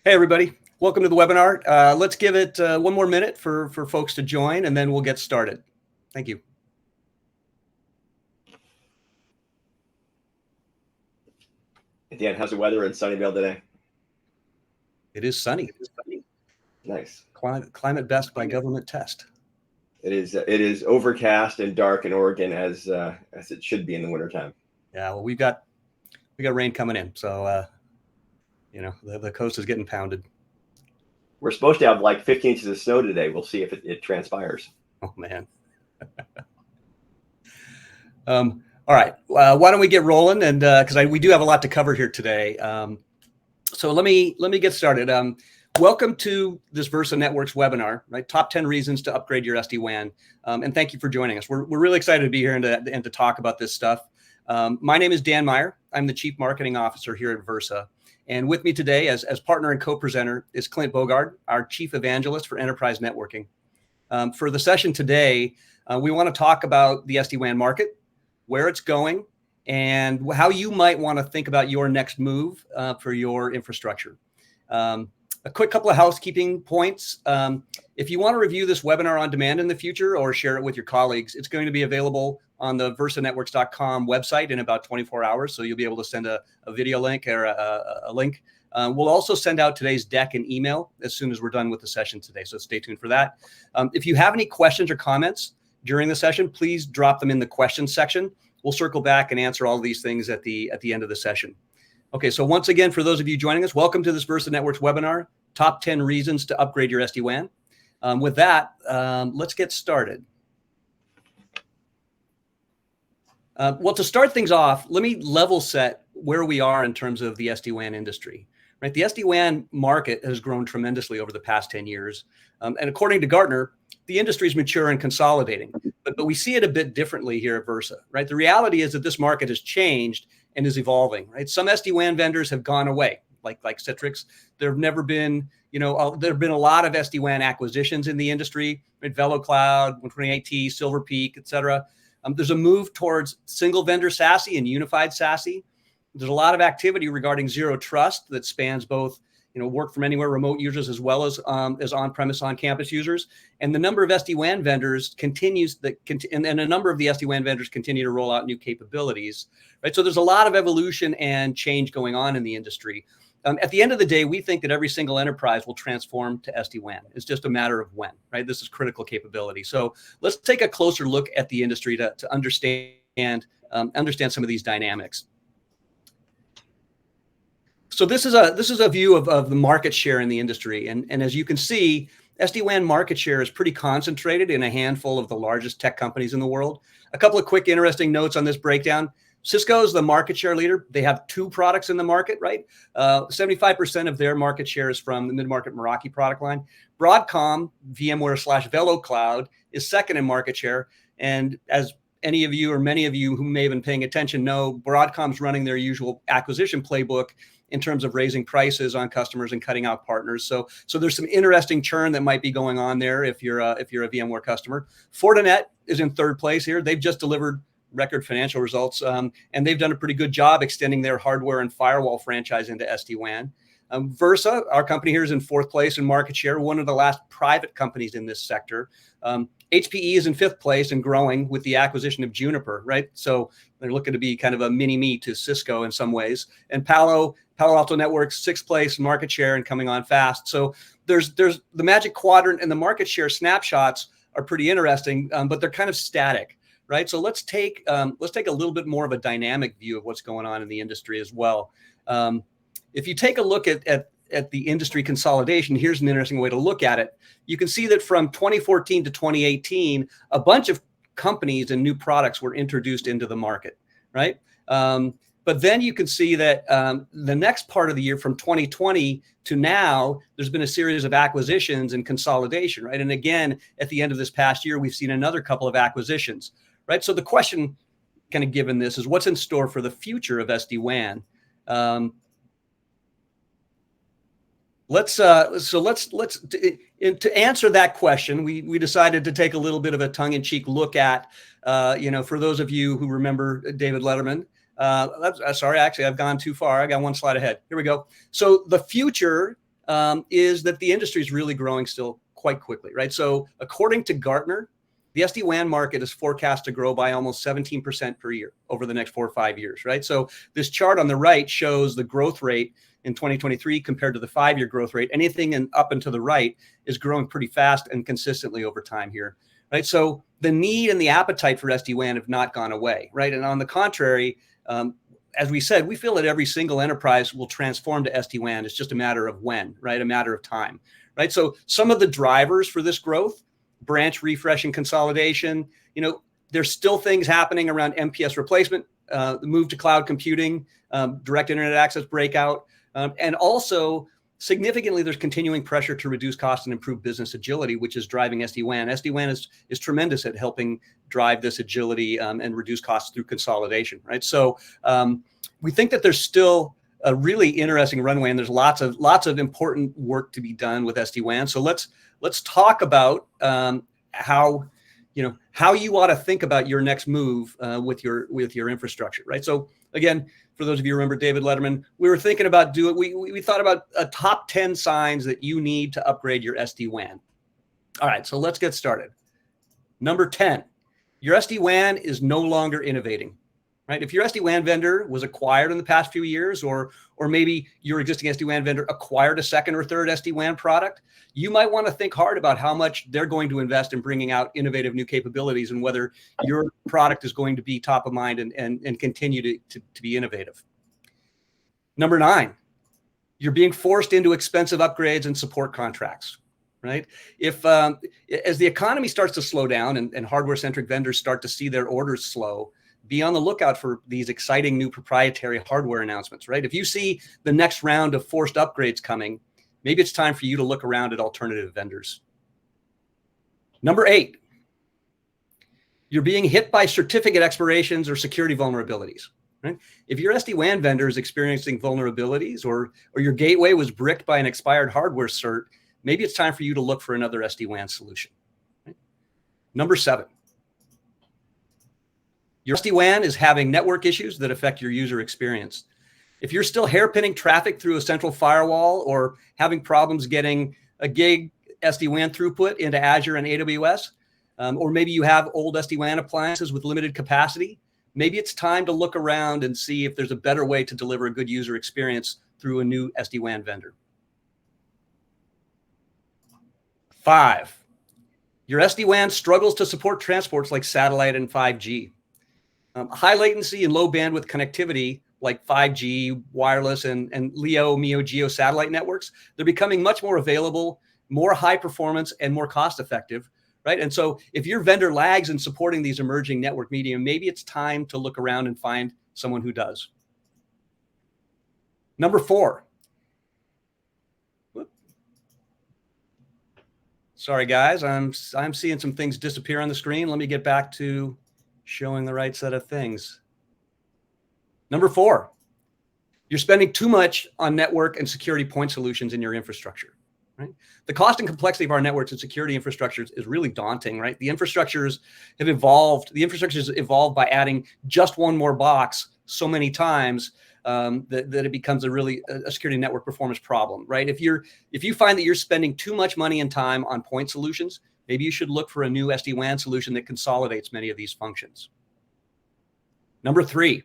Hey, everybody. Welcome to the webinar. Let's give it one more minute for folks to join, and then we'll get started. Thank you. Dan, how's the weather in Sunnyvale today? It is sunny. Nice. Climate best by government test. It is overcast and dark in Oregon as it should be in the wintertime. Yeah, well, we got rain coming in, so the coast is getting pounded. We're supposed to have like 15 inches of snow today. We'll see if it transpires. Oh man. All right. Why don't we get rolling? And because we do have a lot to cover here today. So let me get started. Welcome to this Versa Networks webinar, right? Top 10 reasons to upgrade your SD-WAN. And thank you for joining us. We're really excited to be here and to talk about this stuff. My name is Dan Meyer. I'm the Chief Marketing Officer here at Versa. And with me today as partner and co-presenter is Clint Bogard, our Chief Evangelist for Enterprise Networking. For the session today, we want to talk about the SD-WAN market, where it's going, and how you might want to think about your next move for your infrastructure. A quick couple of housekeeping points. If you want to review this webinar on demand in the future or share it with your colleagues, it's going to be available on the versanetworks.com website in about 24 hours. So you'll be able to send a video link or a link. We'll also send out today's deck and email as soon as we're done with the session today. So stay tuned for that. If you have any questions or comments during the session, please drop them in the questions section. We'll circle back and answer all of these things at the end of the session. Okay, so once again, for those of you joining us, welcome to this Versa Networks webinar, Top 10 Reasons to Upgrade Your SD-WAN. With that, let's get started. Well, to start things off, let me level set where we are in terms of the SD-WAN industry. Right, the SD-WAN market has grown tremendously over the past 10 years. And according to Gartner, the industry is mature and consolidating. But we see it a bit differently here at Versa. Right, the reality is that this market has changed and is evolving. Right, some SD-WAN vendors have gone away, like Citrix. There have never been, there have been a lot of SD-WAN acquisitions in the industry. Right, VeloCloud, 128T, Silver Peak, et cetera. There's a move towards single vendor SASE and unified SASE. There's a lot of activity regarding zero trust that spans both, work from anywhere remote users as well as on-premise, on-campus users. And the number of SD-WAN vendors continues and a number of the SD-WAN vendors continue to roll out new capabilities. Right, so there's a lot of evolution and change going on in the industry. At the end of the day, we think that every single enterprise will transform to SD-WAN. It's just a matter of when. Right, this is critical capability. So let's take a closer look at the industry to understand some of these dynamics. So this is a view of the market share in the industry. And as you can see, SD-WAN market share is pretty concentrated in a handful of the largest tech companies in the world. A couple of quick interesting notes on this breakdown. Cisco is the market share leader. They have 2 products in the market, right? 75% of their market share is from the mid-market Meraki product line. Broadcom, VMware/VeloCloud, is second in market share. And as any of you or many of you who may have been paying attention know, Broadcom's running their usual acquisition playbook in terms of raising prices on customers and cutting out partners. So there's some interesting churn that might be going on there if you're a VMware customer. Fortinet is in 3rd place here. They've just delivered record financial results, and they've done a pretty good job extending their hardware and firewall franchise into SD-WAN. Versa, our company here, is in 4th place in market share, one of the last private companies in this sector. HPE is in 5th place and growing with the acquisition of Juniper, right? So they're looking to be kind of a mini-me to Cisco in some ways. And Palo Alto Networks, 6th place market share and coming on fast. So there's the Magic Quadrant, and the market share snapshots are pretty interesting, but they're kind of static, right? So let's take a little bit more of a dynamic view of what's going on in the industry as well. If you take a look at the industry consolidation, here's an interesting way to look at it. You can see that from 2014 to 2018, a bunch of companies and new products were introduced into the market, right? But then you can see that the next part of the year, from 2020 to now, there's been a series of acquisitions and consolidation, right? And again, at the end of this past year, we've seen another couple of acquisitions, right? So the question, kind of given this, is what's in store for the future of SD-WAN? To answer that question, we decided to take a little bit of a tongue-in-cheek look at, for those of you who remember David Letterman. Sorry, actually, I've gone too far. I got one slide ahead. Here we go. So the future is that the industry is really growing still quite quickly, right? So according to Gartner, the SD-WAN market is forecast to grow by almost 17% per year over the next 4 or 5 years, right? So this chart on the right shows the growth rate in 2023 compared to the 5-year growth rate. Anything up and to the right is growing pretty fast and consistently over time here, right? So the need and the appetite for SD-WAN have not gone away, right? And on the contrary, as we said, we feel that every single enterprise will transform to SD-WAN. It's just a matter of when, right? A matter of time, right? So some of the drivers for this growth, branch refresh and consolidation, there's still things happening around MPS replacement, the move to cloud computing, direct internet access breakout, and also significantly, there's continuing pressure to reduce cost and improve business agility, which is driving SD-WAN. SD-WAN is tremendous at helping drive this agility and reduce costs through consolidation, right? So we think that there's still a really interesting runway, and there's lots of important work to be done with SD-WAN. So let's talk about how you ought to think about your next move with your infrastructure, right? So again, for those of you who remember David Letterman, we were thinking about we thought about a top 10 signs that you need to upgrade your SD-WAN. All right, so let's get started. Number 10, your SD-WAN is no longer innovating, right? If your SD-WAN vendor was acquired in the past few years, or maybe your existing SD-WAN vendor acquired a second or third SD-WAN product, you might want to think hard about how much they're going to invest in bringing out innovative new capabilities and whether your product is going to be top of mind and continue to be innovative. Number 9, you're being forced into expensive upgrades and support contracts, right? If as the economy starts to slow down and hardware-centric vendors start to see their orders slow, be on the lookout for these exciting new proprietary hardware announcements, right? If you see the next round of forced upgrades coming, maybe it's time for you to look around at alternative vendors. Number 8, you're being hit by certificate expirations or security vulnerabilities, right? If your SD-WAN vendor is experiencing vulnerabilities or your gateway was bricked by an expired hardware cert, maybe it's time for you to look for another SD-WAN solution, right? Number 7, your SD-WAN is having network issues that affect your user experience. If you're still hairpinning traffic through a central firewall or having problems getting a gig SD-WAN throughput into Azure and AWS, or maybe you have old SD-WAN appliances with limited capacity, maybe it's time to look around and see if there's a better way to deliver a good user experience through a new SD-WAN vendor. 5, your SD-WAN struggles to support transports like satellite and 5G. High latency and low bandwidth connectivity like 5G, wireless, and LEO, MEO, GEO satellite networks, they're becoming much more available, more high performance, and more cost effective, right? And so if your vendor lags in supporting these emerging network medium, maybe it's time to look around and find someone who does. Number 4. Sorry, guys, I'm seeing some things disappear on the screen. Let me get back to showing the right set of things. Number 4, you're spending too much on network and security point solutions in your infrastructure, right? The cost and complexity of our networks and security infrastructures is really daunting, right? The infrastructures have evolved. The infrastructures evolved by adding just one more box so many times that it becomes a security network performance problem, right? If you find that you're spending too much money and time on point solutions, maybe you should look for a new SD-WAN solution that consolidates many of these functions. Number 3,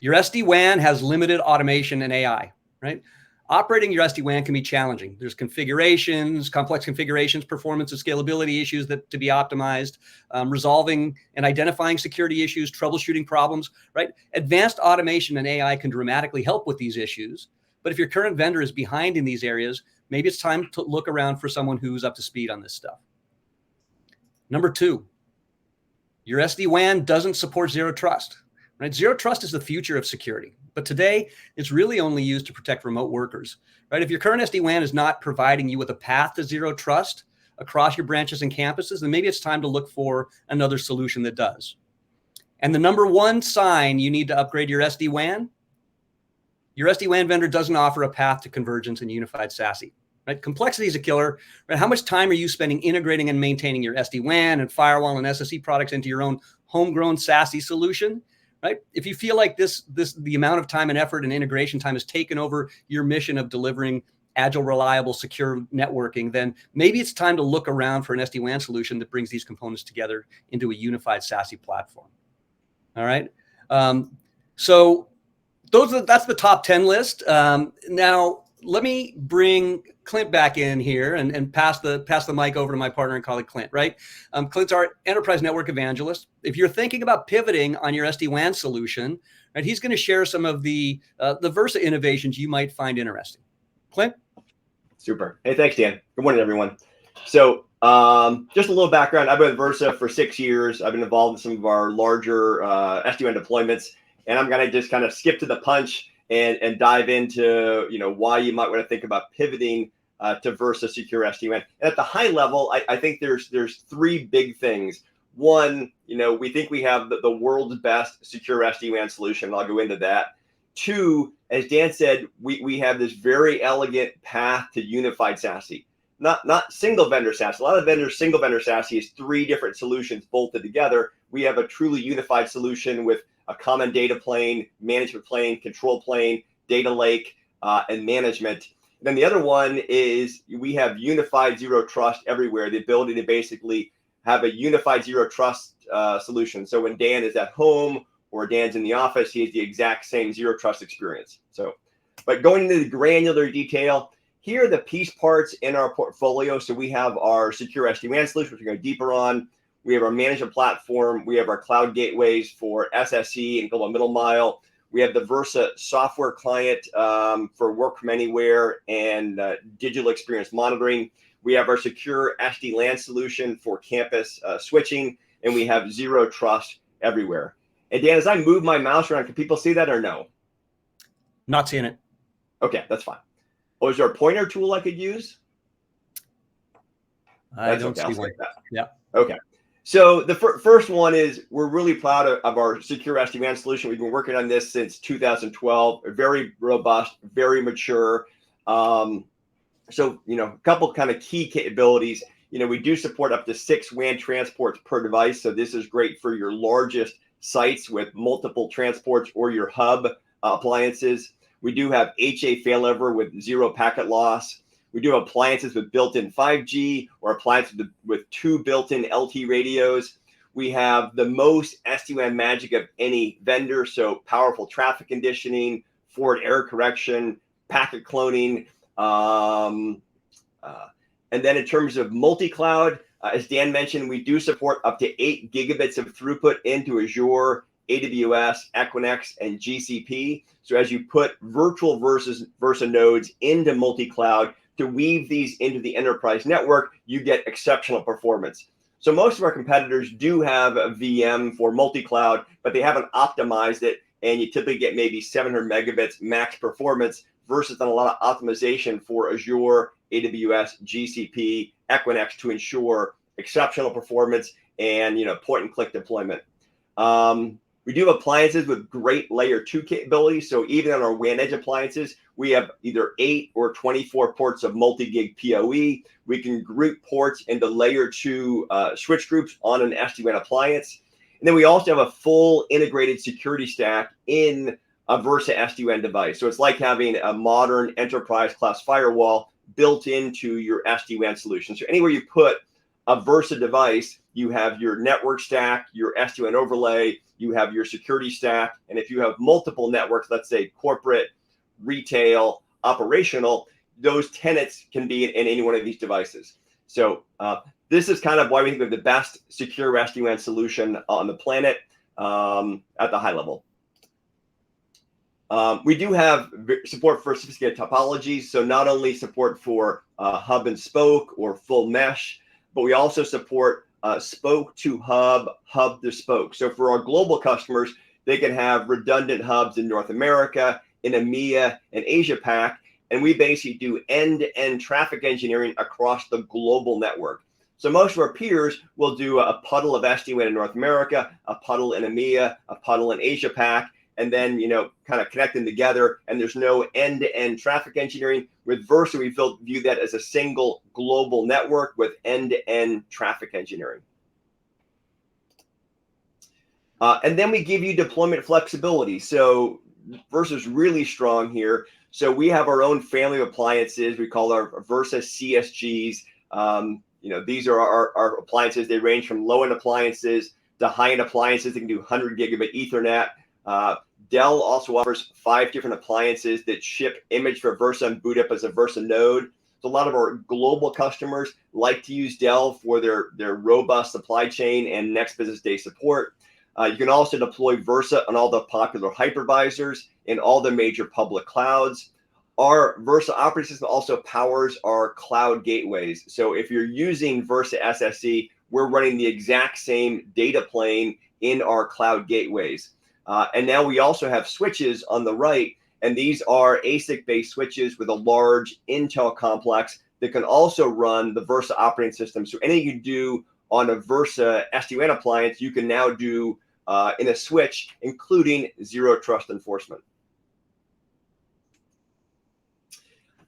your SD-WAN has limited automation and AI, right? Operating your SD-WAN can be challenging. There's complex configurations, performance and scalability issues that to be optimized, resolving and identifying security issues, troubleshooting problems, right? Advanced automation and AI can dramatically help with these issues. But if your current vendor is behind in these areas, maybe it's time to look around for someone who's up to speed on this stuff. Number 2, your SD-WAN doesn't support zero trust, right? Zero trust is the future of security, but today it's really only used to protect remote workers, right? If your current SD-WAN is not providing you with a path to zero trust across your branches and campuses, then maybe it's time to look for another solution that does. And the number 1 sign you need to upgrade your SD-WAN vendor doesn't offer a path to convergence and unified SASE, right? Complexity is a killer, right? How much time are you spending integrating and maintaining your SD-WAN and firewall and SSE products into your own homegrown SASE solution, right? If you feel like the amount of time and effort and integration time has taken over your mission of delivering agile, reliable, secure networking, then maybe it's time to look around for an SD-WAN solution that brings these components together into a unified SASE platform. All right. So that's the top 10 list. Now let me bring Clint back in here and pass the mic over to my partner and colleague Clint. Right, Clint's our enterprise network evangelist. If you're thinking about pivoting on your SD-WAN solution, right, he's going to share some of the Versa innovations you might find interesting. Clint. Super. Hey, thanks, Dan. Good morning, everyone. So just a little background. I've been with Versa for 6 years. I've been involved in some of our larger SD-WAN deployments, and I'm going to just kind of skip to the punch and dive into why you might want to think about pivoting to Versa Secure SD-WAN. And at the high level, I think there's 3 big things. One, we think we have the world's best secure SD-WAN solution, and I'll go into that. 2, as Dan said, we have this very elegant path to unified SASE. Not single vendor SASE. A lot of vendors, single vendor SASE is 3 different solutions bolted together. We have a truly unified solution with a common data plane, management plane, control plane, data lake, and management. And then the other one is we have unified zero trust everywhere, the ability to basically have a unified zero trust solution. So when Dan is at home or Dan's in the office, he has the exact same zero trust experience. So, but going into the granular detail, here are the piece parts in our portfolio. So we have our secure SD-WAN solution, which we're going to go deeper on. We have our management platform. We have our cloud gateways for SSE and global middle mile. We have the Versa software client for work from anywhere and digital experience monitoring. We have our secure SD-LAN solution for campus switching, and we have zero trust everywhere. And Dan, as I move my mouse around, can people see that or no? Not seeing it. Okay, that's fine. Oh, is there a pointer tool I could use? I don't see one. Yeah. Okay. So the first one is we're really proud of our secure SD-WAN solution. We've been working on this since 2012. Very robust, very mature. So a couple kind of key capabilities. We do support up to 6 WAN transports per device. So this is great for your largest sites with multiple transports or your hub appliances. We do have HA failover with 0 packet loss. We do have appliances with built-in 5G or appliances with 2 built-in LT radios. We have the most SD-WAN magic of any vendor. So powerful traffic conditioning, forward error correction, packet cloning. And then in terms of multi-cloud, as Dan mentioned, we do support up to 8 gigabits of throughput into Azure, AWS, Equinix, and GCP. So as you put virtual Versa nodes into multi-cloud to weave these into the enterprise network, you get exceptional performance. So most of our competitors do have a VM for multi-cloud, but they haven't optimized it, and you typically get maybe 700 megabits max performance versus a lot of optimization for Azure, AWS, GCP, Equinix to ensure exceptional performance and point and click deployment. We do have appliances with great layer 2 capabilities. So even on our WAN edge appliances, we have either 8 or 24 ports of multi-gig PoE. We can group ports into layer 2 switch groups on an SD-WAN appliance. And then we also have a full integrated security stack in a Versa SD-WAN device. So it's like having a modern enterprise class firewall built into your SD-WAN solution. So anywhere you put a Versa device, you have your network stack, your SD-WAN overlay, you have your security stack. And if you have multiple networks, let's say corporate, retail, operational, those tenants can be in any one of these devices. So this is kind of why we think we have the best secure SD-WAN solution on the planet at the high level. We do have support for sophisticated topologies. So not only support for hub and spoke or full mesh, but we also support spoke to hub, hub to spoke. So for our global customers, they can have redundant hubs in North America, in EMEA, and Asia Pac. And we basically do end-to-end traffic engineering across the global network. So most of our peers will do a puddle of SD-WAN in North America, a puddle in EMEA, a puddle in Asia Pac, and then, kind of connect them together. And there's no end-to-end traffic engineering. With Versa, we view that as a single global network with end-to-end traffic engineering. And then we give you deployment flexibility. So Versa's really strong here. So we have our own family of appliances. We call our Versa CSGs. These are our appliances. They range from low-end appliances to high-end appliances. They can do 100 gigabit Ethernet. Dell also offers 5 different appliances that ship image for Versa and boot up as a Versa node. So a lot of our global customers like to use Dell for their robust supply chain and next business day support. You can also deploy Versa on all the popular hypervisors in all the major public clouds. Our Versa operating system also powers our cloud gateways. So if you're using Versa SSE, we're running the exact same data plane in our cloud gateways. And now we also have switches on the right, and these are ASIC-based switches with a large Intel complex that can also run the Versa operating system. So anything you do on a Versa SD-WAN appliance, you can now do in a switch, including zero trust enforcement.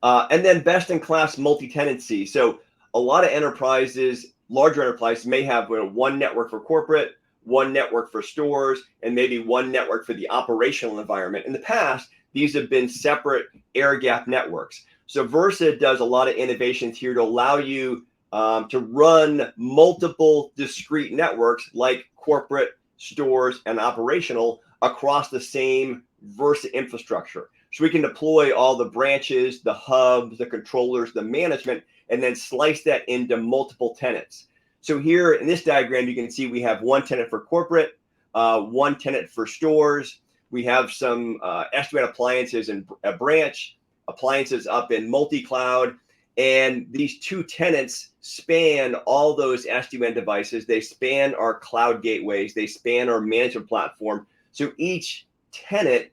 And then best-in-class multi-tenancy. So a lot of enterprises, larger enterprises, may have one network for corporate, one network for stores, and maybe one network for the operational environment. In the past, these have been separate air-gapped networks. So Versa does a lot of innovations here to allow you to run multiple discrete networks like corporate, stores, and operational across the same Versa infrastructure. So we can deploy all the branches, the hubs, the controllers, the management, and then slice that into multiple tenants. So here in this diagram, you can see we have one tenant for corporate, one tenant for stores. We have some SD-WAN appliances in a branch, appliances up in multi-cloud, and these two tenants span all those SD-WAN devices. They span our cloud gateways. They span our management platform. So each tenant,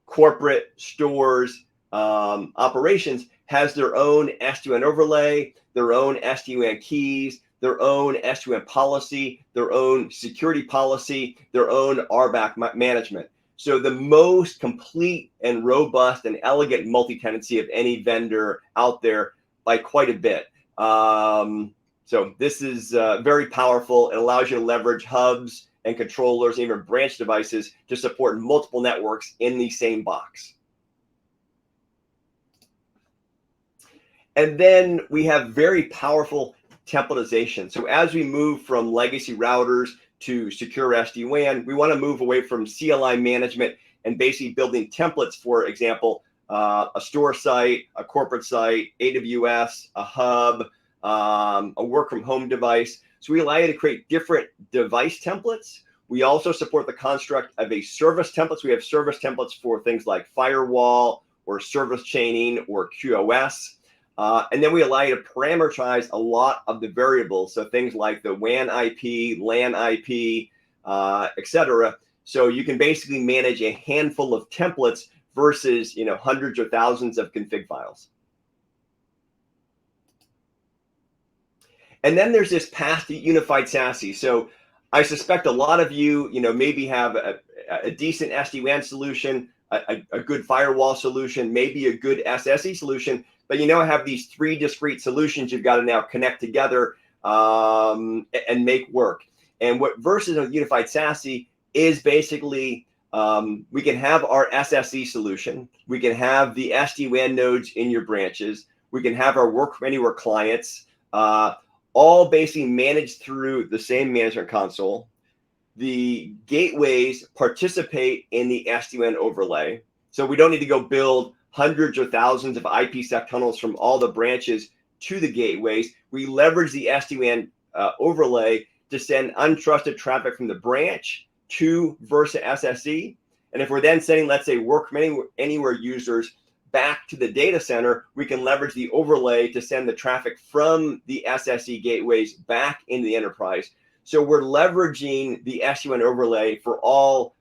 corporate, stores, operations, has their own SD-WAN overlay, their own SD-WAN keys, their own SD-WAN policy, their own security policy, their own RBAC management. So the most complete and robust and elegant multi-tenancy of any vendor out there by quite a bit. So this is very powerful. It allows you to leverage hubs and controllers, even branch devices, to support multiple networks in the same box. And then we have very powerful templatization. So as we move from legacy routers to secure SD-WAN, we want to move away from CLI management and basically building templates, for example, a store site, a corporate site, AWS, a hub, a work from home device. So we allow you to create different device templates. We also support the construct of a service template. So we have service templates for things like firewall or service chaining or QoS. And then we allow you to parameterize a lot of the variables. So things like the WAN IP, LAN IP, etc. So you can basically manage a handful of templates versus hundreds or thousands of config files. And then there's this path to unified SASE. So I suspect a lot of you, maybe have a decent SD-WAN solution, a good firewall solution, maybe a good SSE solution, but have these 3 discrete solutions you've got to now connect together and make work. And what versus a unified SASE is basically, we can have our SSE solution, we can have the SD-WAN nodes in your branches, we can have our work from anywhere clients, all basically managed through the same management console. The gateways participate in the SD-WAN overlay. So we don't need to go build hundreds or thousands of IPsec tunnels from all the branches to the gateways. We leverage the SD-WAN overlay to send untrusted traffic from the branch to Versa SSE. And if we're then sending, let's say, work from anywhere users back to the data center, we can leverage the overlay to send the traffic from the SSE gateways back into the enterprise. So we're leveraging the SD-WAN overlay for all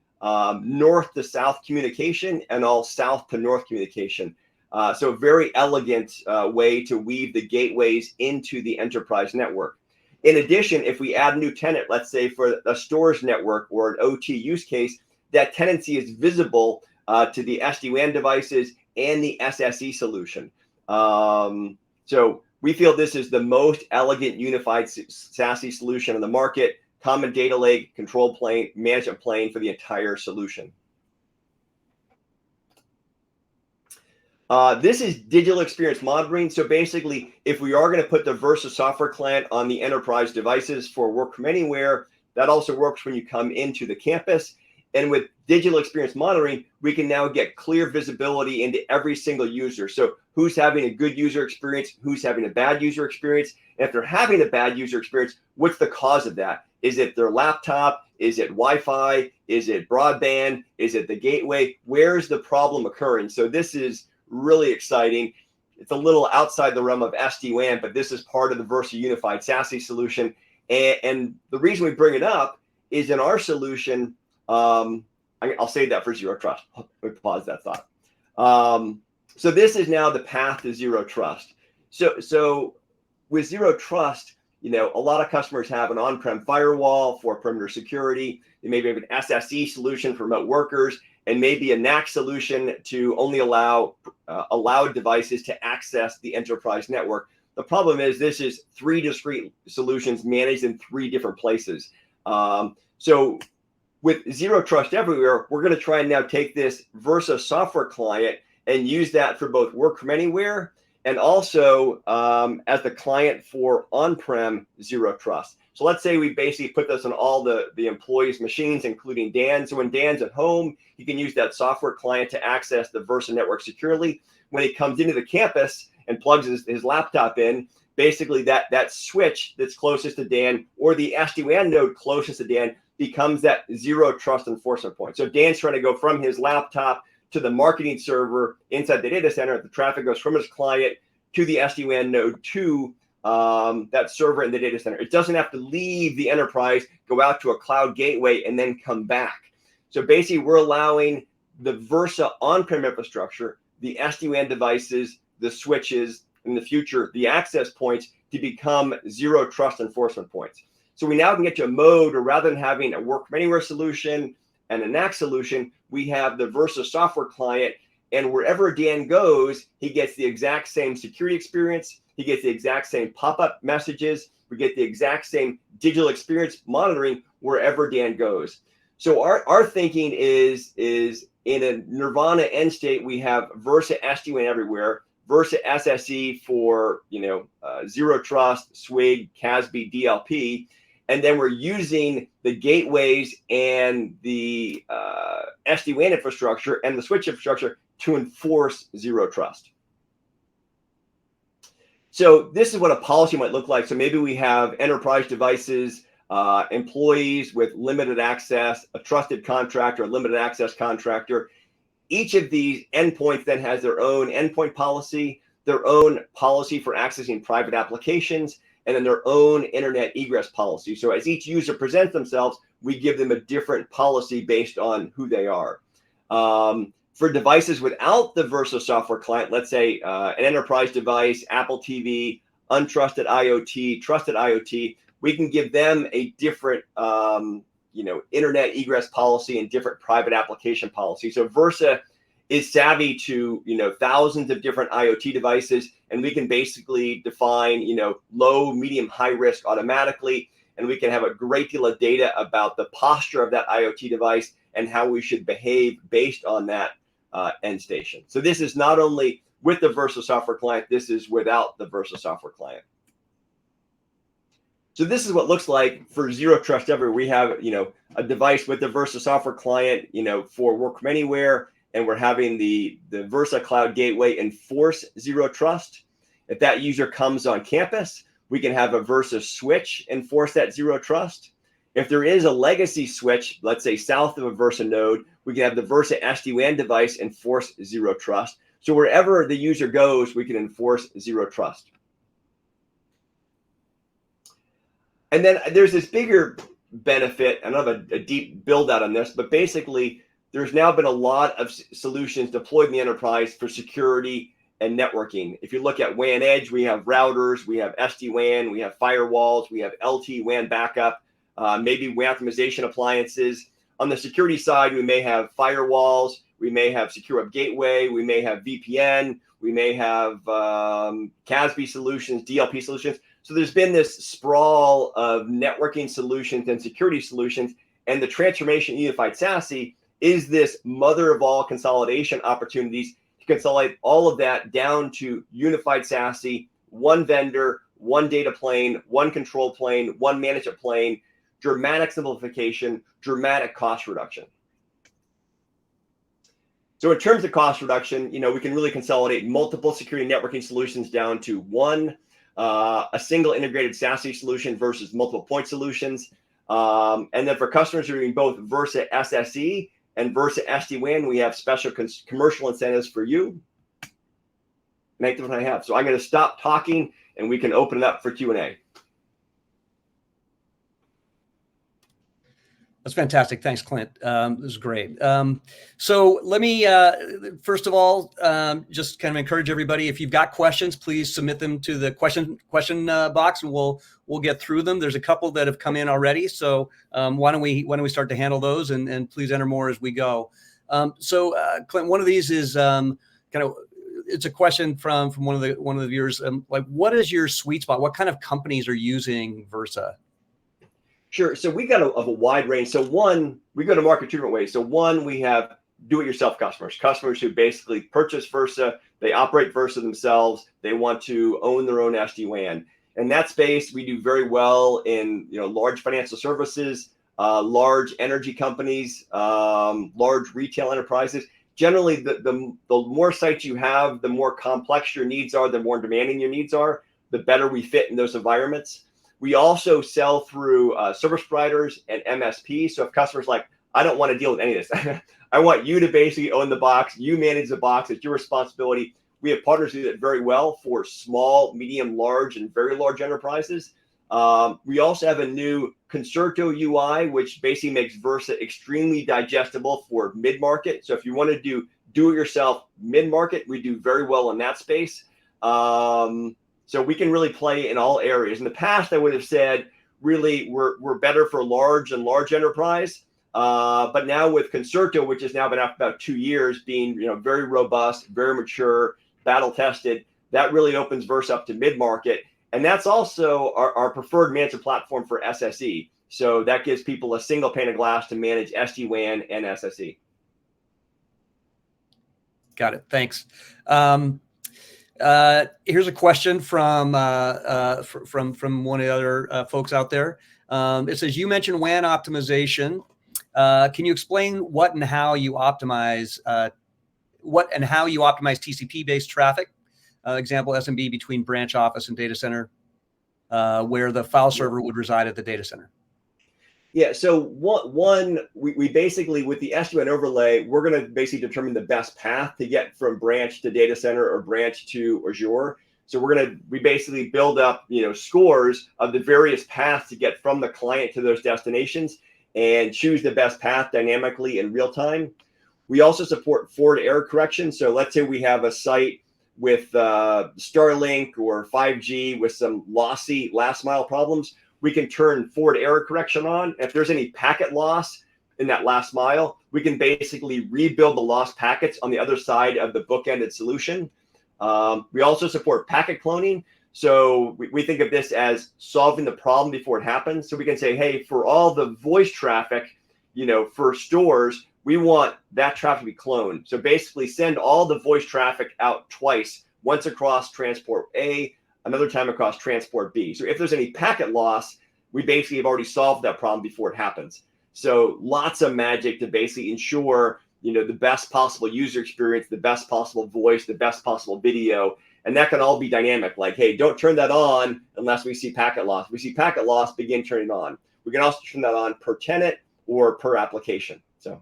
north to south communication and all south to north communication. So a very elegant way to weave the gateways into the enterprise network. In addition, if we add a new tenant, let's say for a stores network or an OT use case, that tenancy is visible to the SD-WAN devices and the SSE solution. So we feel this is the most elegant unified SASE solution in the market, common data lake, control plane, management plane for the entire solution. This is digital experience monitoring. So basically, if we are going to put the Versa software client on the enterprise devices for work from anywhere, that also works when you come into the campus. And with digital experience monitoring, we can now get clear visibility into every single user. So who's having a good user experience, who's having a bad user experience. And if they're having a bad user experience, what's the cause of that? Is it their laptop? Is it Wi-Fi? Is it broadband? Is it the gateway? Where's the problem occurring? So this is really exciting. It's a little outside the realm of SD-WAN, but this is part of the Versa Unified SASE solution. And the reason we bring it up is in our solution, I'll save that for zero trust. Let me pause that thought. So this is now the path to zero trust. So with zero trust, a lot of customers have an on-prem firewall for perimeter security. They maybe have an SSE solution for remote workers, and maybe a NAC solution to only allow allowed devices to access the enterprise network. The problem is this is 3 discrete solutions managed in 3 different places. So with zero trust everywhere, we're going to try and now take this Versa software client and use that for both work from anywhere and also as the client for on-prem zero trust. So let's say we basically put this on all the employees' machines, including Dan. So when Dan's at home, he can use that software client to access the Versa network securely. When he comes into the campus and plugs his laptop in, basically that switch that's closest to Dan or the SD-WAN node closest to Dan becomes that zero trust enforcement point. So if Dan's trying to go from his laptop to the marketing server inside the data center, the traffic goes from his client to the SD-WAN node to that server in the data center. It doesn't have to leave the enterprise, go out to a cloud gateway, and then come back. So basically, we're allowing the Versa on-prem infrastructure, the SD-WAN devices, the switches, in the future, the access points to become zero trust enforcement points. So we now can get to a mode where rather than having a work from anywhere solution and a NAC solution, we have the Versa software client, and wherever Dan goes, he gets the exact same security experience. He gets the exact same pop-up messages. We get the exact same digital experience monitoring wherever Dan goes. So our thinking is in a nirvana end state, we have Versa SD-WAN everywhere, Versa SSE for zero trust, SWIG, CASB, DLP, and then we're using the gateways and the SD-WAN infrastructure and the switch infrastructure to enforce zero trust. So this is what a policy might look like. So maybe we have enterprise devices, employees with limited access, a trusted contractor, a limited access contractor. Each of these endpoints then has their own endpoint policy, their own policy for accessing private applications, and then their own internet egress policy. So as each user presents themselves, we give them a different policy based on who they are. For devices without the Versa software client, let's say an enterprise device, Apple TV, untrusted IoT, trusted IoT, we can give them a different internet egress policy and different private application policy. So Versa is savvy to thousands of different IoT devices, and we can basically define low, medium, high risk automatically, and we can have a great deal of data about the posture of that IoT device and how we should behave based on that end station. So this is not only with the Versa software client, this is without the Versa software client. So this is what it looks like for zero trust everywhere. We have a device with the Versa software client for work from anywhere, and we're having the Versa cloud gateway enforce zero trust. If that user comes on campus, we can have a Versa switch enforce that zero trust. If there is a legacy switch, let's say south of a Versa node, we can have the Versa SD-WAN device enforce zero trust. So wherever the user goes, we can enforce zero trust. And then there's this bigger benefit. I don't have a deep build out on this, but basically there's now been a lot of solutions deployed in the enterprise for security and networking. If you look at WAN Edge, we have routers, we have SD-WAN, we have firewalls, we have LT-WAN backup, maybe WAN optimization appliances. On the security side, we may have firewalls, we may have secure web gateway, we may have VPN, we may have CASB solutions, DLP solutions. So there's been this sprawl of networking solutions and security solutions, and the transformation unified SASE is this mother of all consolidation opportunities to consolidate all of that down to unified SASE, one vendor, one data plane, one control plane, one management plane, dramatic simplification, dramatic cost reduction. So in terms of cost reduction, we can really consolidate multiple security networking solutions down to one, a single integrated SASE solution versus multiple point solutions. And then for customers who are doing both Versa SSE and Versa SD-WAN, we have special commercial incentives for you. And that's what I have. So I'm going to stop talking and we can open it up for Q&A. That's fantastic. Thanks, Clint. This is great. So let me, first of all, just kind of encourage everybody, if you've got questions, please submit them to the question box and we'll get through them. There's a couple that have come in already. So why don't we start to handle those and please enter more as we go. So Clint, one of these is it's a question from one of the viewers. Like, what is your sweet spot? What kind of companies are using Versa? Sure. So we got a wide range. So one, we go to market two different ways. So one, we have do-it-yourself customers who basically purchase Versa. They operate Versa themselves. They want to own their own SD-WAN. In that space, we do very well in large financial services, large energy companies, large retail enterprises. Generally, the more sites you have, the more complex your needs are, the more demanding your needs are, the better we fit in those environments. We also sell through service providers and MSPs. So if customers like, I don't want to deal with any of this. I want you to basically own the box. You manage the box. It's your responsibility. We have partners who do that very well for small, medium, large, and very large enterprises. We also have a new Concerto UI, which basically makes Versa extremely digestible for mid-market. So if you want to do it yourself mid-market, we do very well in that space. So we can really play in all areas. In the past, I would have said, really, we're better for large enterprise. But now with Concerto, which has now been out about 2 years, being very robust, very mature, battle tested, that really opens Versa up to mid-market. And that's also our preferred management platform for SSE. So that gives people a single pane of glass to manage SD-WAN and SSE. Got it. Thanks. Here's a question from one of the other folks out there. It says, you mentioned WAN optimization. Can you explain what and how you optimize TCP-based traffic? Example, SMB between branch office and data center, where the file server would reside at the data center. Yeah, so we basically, with the SD-WAN overlay, we're going to basically determine the best path to get from branch to data center or branch to Azure. So we basically build up, scores of the various paths to get from the client to those destinations and choose the best path dynamically in real time. We also support forward error correction. So let's say we have a site with Starlink or 5G with some lossy last mile problems. We can turn forward error correction on. If there's any packet loss in that last mile, we can basically rebuild the lost packets on the other side of the bookended solution. We also support packet cloning. So we think of this as solving the problem before it happens. So we can say, hey, for all the voice traffic, for stores, we want that traffic to be cloned. So basically send all the voice traffic out twice, once across transport A, another time across transport B. So if there's any packet loss, we basically have already solved that problem before it happens. So lots of magic to basically ensure, the best possible user experience, the best possible voice, the best possible video. And that can all be dynamic. Like, hey, don't turn that on unless we see packet loss. If we see packet loss, begin turning it on. We can also turn that on per tenant or per application. So.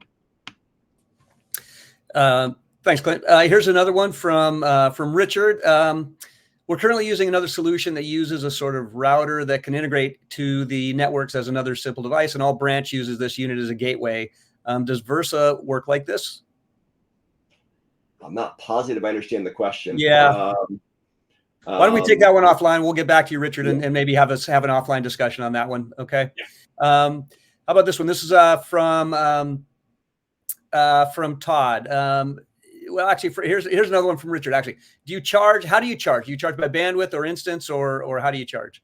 Thanks, Clint. Here's another one from Richard. We're currently using another solution that uses a sort of router that can integrate to the networks as another simple device, and all branch uses this unit as a gateway. Does Versa work like this? I'm not positive I understand the question. Yeah. Why don't we take that one offline? We'll get back to you, Richard, and maybe have an offline discussion on that one. Okay. Yeah. How about this one? This is from Todd. Well, actually, here's another one from Richard. Actually, how do you charge? Do you charge by bandwidth or instance, or how do you charge?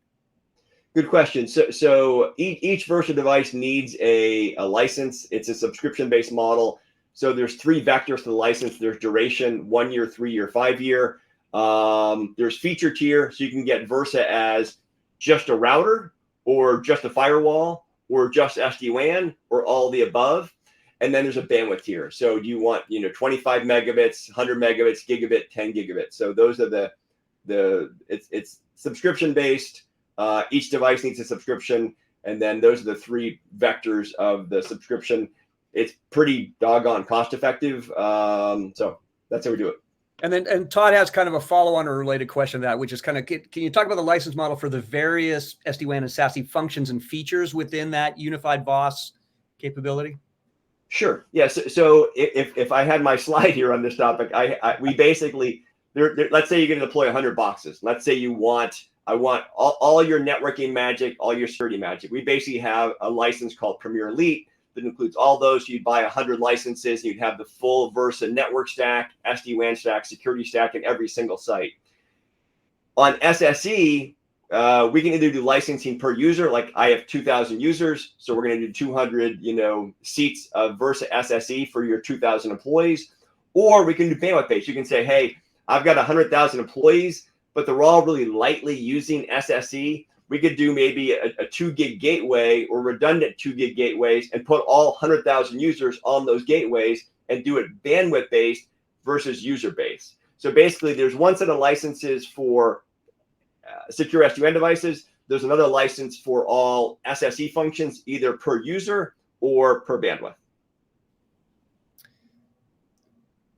Good question. So each Versa device needs a license. It's a subscription-based model. So there's 3 vectors to the license. There's duration, 1 year, 3 year, 5 year. There's feature tier, so you can get Versa as just a router or just a firewall or just SD-WAN or all the above. And then there's a bandwidth tier. So do you want, 25 megabits, 100 megabits, gigabit, 10 gigabits. So those are it's subscription based. Each device needs a subscription. And then those are the 3 vectors of the subscription. It's pretty doggone cost effective. So that's how we do it. And Todd has kind of a follow-on or related question to that, which is kind of, can you talk about the license model for the various SD-WAN and SASE functions and features within that unified VOS capability? Sure. Yes. Yeah, so if I had my slide here on this topic, we basically, let's say you're going to deploy 100 boxes. Let's say I want all your networking magic, all your security magic. We basically have a license called Premier Elite that includes all those. You'd buy 100 licenses. You'd have the full Versa network stack, SD-WAN stack, security stack in every single site. On SSE, we can either do licensing per user, like I have 2,000 users, so we're going to do 200, seats of Versa SSE for your 2,000 employees, or we can do bandwidth based. You can say, hey, I've got 100,000 employees, but they're all really lightly using SSE. We could do maybe a 2 gig gateway or redundant 2 gig gateways and put all 100,000 users on those gateways and do it bandwidth based versus user based. So basically, there's one set of licenses for secure SD-WAN devices. There's another license for all SSE functions, either per user or per bandwidth.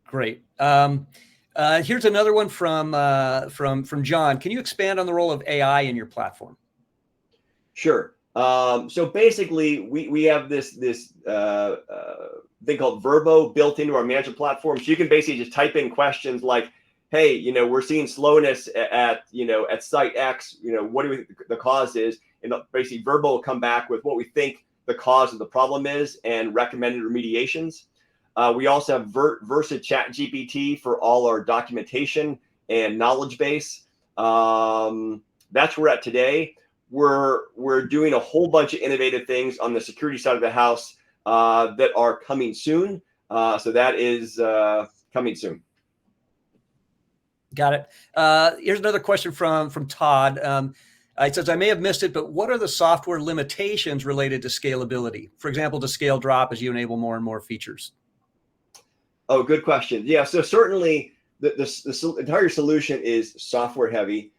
Great. Here's another one from John. Can you expand on the role of AI in your platform? Sure. So basically, we have this thing called Verbo built into our management platform. So you can basically just type in questions like, hey, we're seeing slowness at site X, what do we think the cause is? And basically Verbo will come back with what we think the cause of the problem is and recommended remediations. We also have Versa Chat GPT for all our documentation and knowledge base. That's where we're at today. We're doing a whole bunch of innovative things on the security side of the house that are coming soon. So that is coming soon. Got it. Here's another question from Todd. It says, I may have missed it, but what are the software limitations related to scalability? For example, to scale drop as you enable more and more features? Oh, good question. Yeah, so certainly the entire solution is software heavy.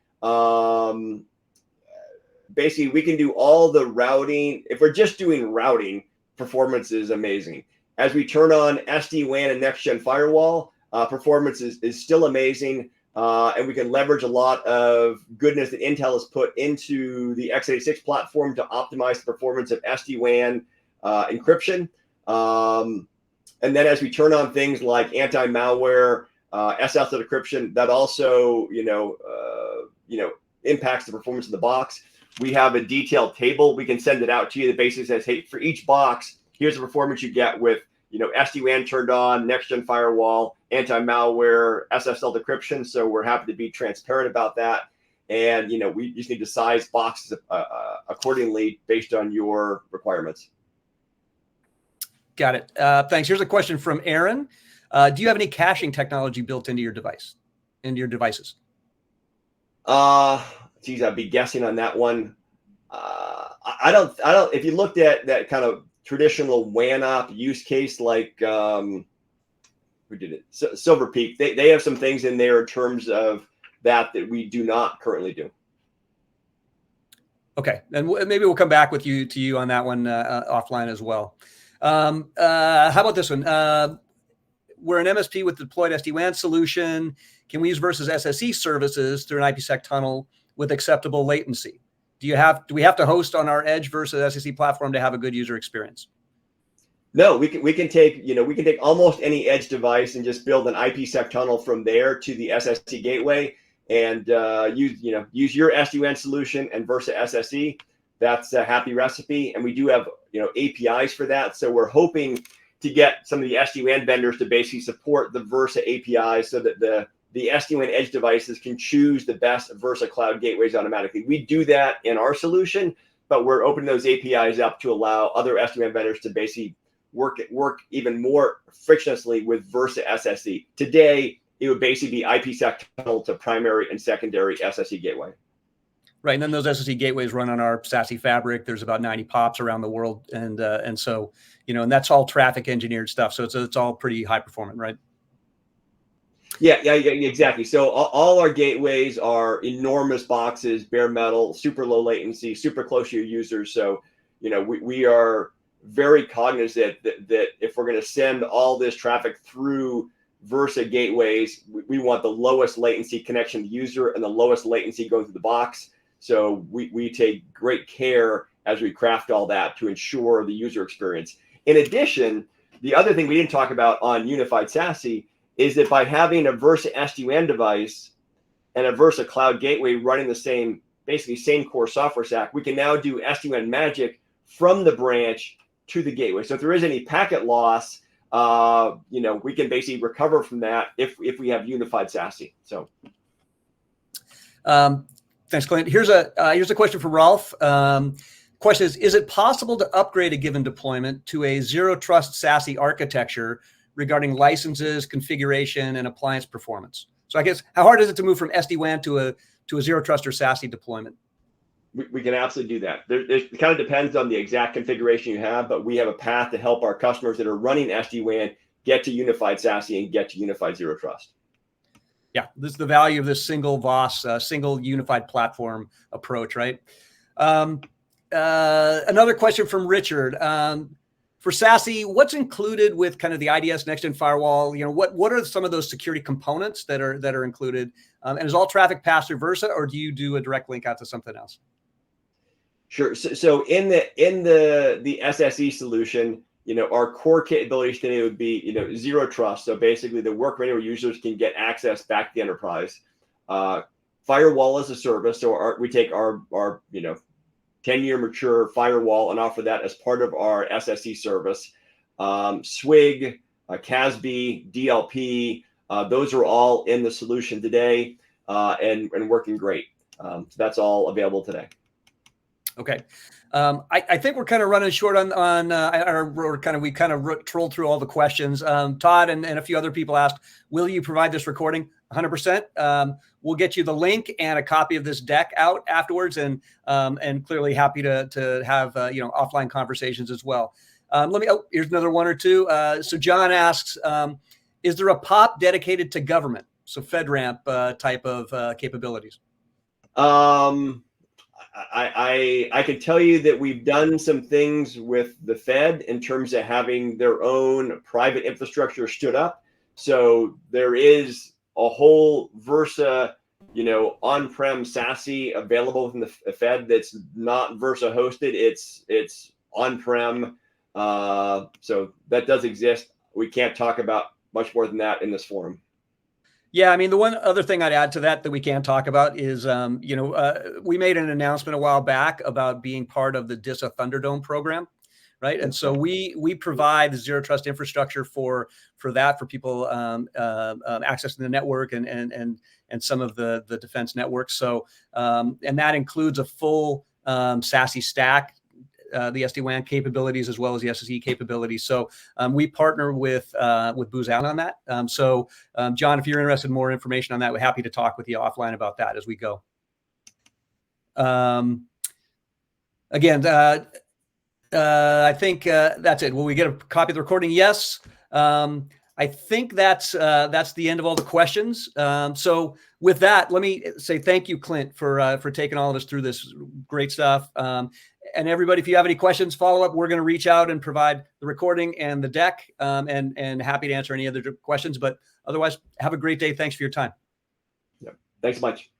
Basically, we can do all the routing. If we're just doing routing, performance is amazing. As we turn on SD-WAN and next-gen firewall, performance is still amazing. And we can leverage a lot of goodness that Intel has put into the x86 platform to optimize the performance of SD-WAN encryption. And then as we turn on things like anti-malware, SSL decryption, that also impacts the performance of the box. We have a detailed table. We can send it out to you that basically says, hey, for each box, here's the performance you get with SD-WAN turned on, next-gen firewall, anti-malware, SSL decryption. So we're happy to be transparent about that. And, we just need to size boxes accordingly based on your requirements. Got it. Thanks. Here's a question from Aaron. Do you have any caching technology built into your devices? Geez, I'd be guessing on that one. I don't, if you looked at that kind of traditional WAN op use case, like, who did it? Silver Peak, they have some things in there in terms of that we do not currently do. Okay. And maybe we'll come back to you on that one offline as well. How about this one? We're an MSP with deployed SD-WAN solution. Can we use Versa's SSE services through an IPsec tunnel with acceptable latency? Do we have to host on our edge Versa SSE platform to have a good user experience? No, we can take almost any edge device and just build an IPsec tunnel from there to the SSE gateway and use your SD-WAN solution and Versa SSE. That's a happy recipe, and we do have APIs for that. So we're hoping to get some of the SD-WAN vendors to basically support the Versa API so that the SD-WAN edge devices can choose the best Versa cloud gateways automatically. We do that in our solution, but we're opening those APIs up to allow other SD-WAN vendors to basically work even more frictionlessly with Versa SSE. Today, it would basically be IPsec tunnel to primary and secondary SSE gateway. Right, and then those SSE gateways run on our SASE fabric. There's about 90 POPs around the world, and so and that's all traffic engineered stuff. So it's all pretty high performant, right? Yeah, exactly. So all our gateways are enormous boxes, bare metal, super low latency, super close to your users. So we are very cognizant that if we're going to send all this traffic through Versa gateways, we want the lowest latency connection to the user and the lowest latency going through the box. So we take great care as we craft all that to ensure the user experience. In addition, the other thing we didn't talk about on Unified SASE is that by having a Versa SD-WAN device and a Versa Cloud Gateway running the basically same core software stack, we can now do SD-WAN magic from the branch to the gateway. So if there is any packet loss, we can basically recover from that if we have Unified SASE. So. Thanks, Clint. Here's a question from Rolf. Question is it possible to upgrade a given deployment to a zero trust SASE architecture regarding licenses, configuration, and appliance performance? So I guess how hard is it to move from SD-WAN to a zero trust or SASE deployment? We can absolutely do that. It kind of depends on the exact configuration you have, but we have a path to help our customers that are running SD-WAN get to Unified SASE and get to Unified Zero Trust. Yeah, this is the value of this single VOS, single unified platform approach, right? Another question from Richard. For SASE, what's included with kind of the IDS next-gen firewall? What are some of those security components that are included? And is all traffic passed through Versa, or do you do a direct link out to something else? Sure. So in the SSE solution, our core capabilities today would be, zero trust. So basically the work where users can get access back to the enterprise. Firewall as a service. So we take our 10-year mature firewall and offer that as part of our SSE service. SWIG, CASB, DLP, those are all in the solution today and working great. So that's all available today. Okay. I think we're kind of running short we kind of trolled through all the questions. Todd and a few other people asked, will you provide this recording? 100%. We'll get you the link and a copy of this deck out afterwards, and clearly happy to have offline conversations as well. Here's another one or two. So John asks, is there a POP dedicated to government? So FedRAMP type of capabilities. I can tell you that we've done some things with the Fed in terms of having their own private infrastructure stood up. So there is a whole Versa, on-prem SASE available from the Fed that's not Versa hosted. It's on-prem. So that does exist. We can't talk about much more than that in this forum. Yeah, I mean, the one other thing I'd add to that we can't talk about is, we made an announcement a while back about being part of the DISA Thunderdome program, right? And so we provide zero trust infrastructure for that, for people accessing the network and some of the defense networks. So and that includes a full SASE stack. The SD-WAN capabilities as well as the SSE capabilities. So we partner with Booz Allen on that. So John, if you're interested in more information on that, we're happy to talk with you offline about that as we go. Again, I think that's it. Will we get a copy of the recording? Yes. I think that's the end of all the questions. So with that, let me say thank you, Clint, for taking all of us through this great stuff. And everybody, if you have any questions, follow up. We're going to reach out and provide the recording and the deck, and happy to answer any other questions. But otherwise, have a great day. Thanks for your time. Yeah. Thanks so much.